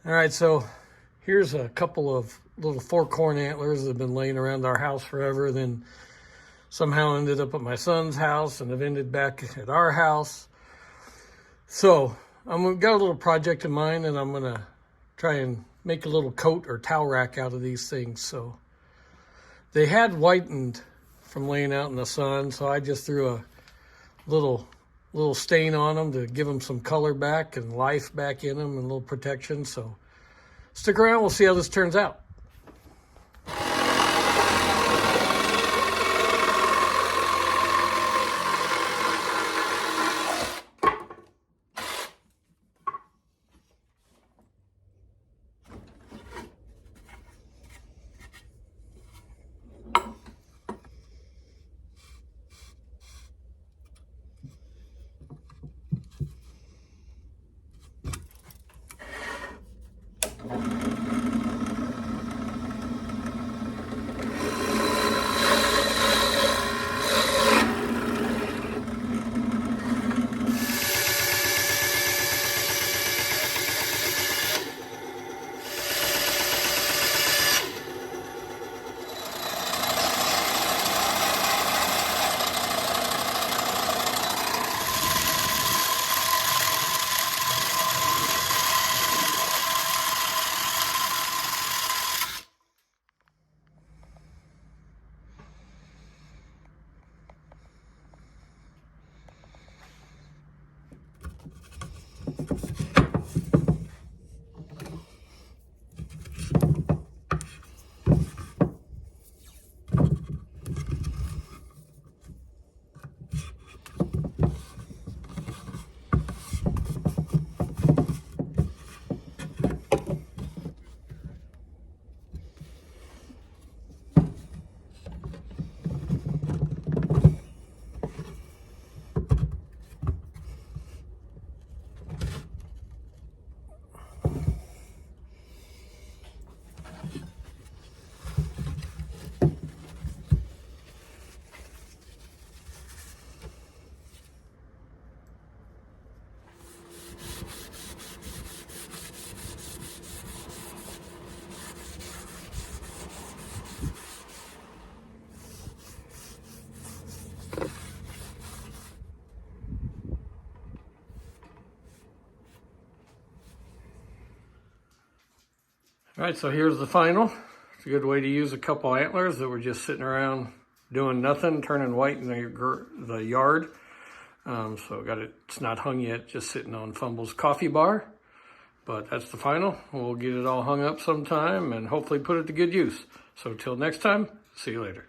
All right, so here's a couple of little 4-corn antlers that have been laying around our house forever, then somehow ended up at my son's house and have ended back at our house. So I've got a little project in mind, and I'm gonna try and make a little coat or towel rack out of these things. So they had whitened from laying out in the sun, so I just threw a little stain on them to give them some color back and life back in them and a little protection. So stick around, we'll see how this turns out. All right, so here's the final. It's a good way to use a couple antlers that were just sitting around doing nothing, turning white in the yard. So it's not hung yet, just sitting on Fumble's coffee bar. But that's the final. We'll get it all hung up sometime and hopefully put it to good use. So till next time, see you later.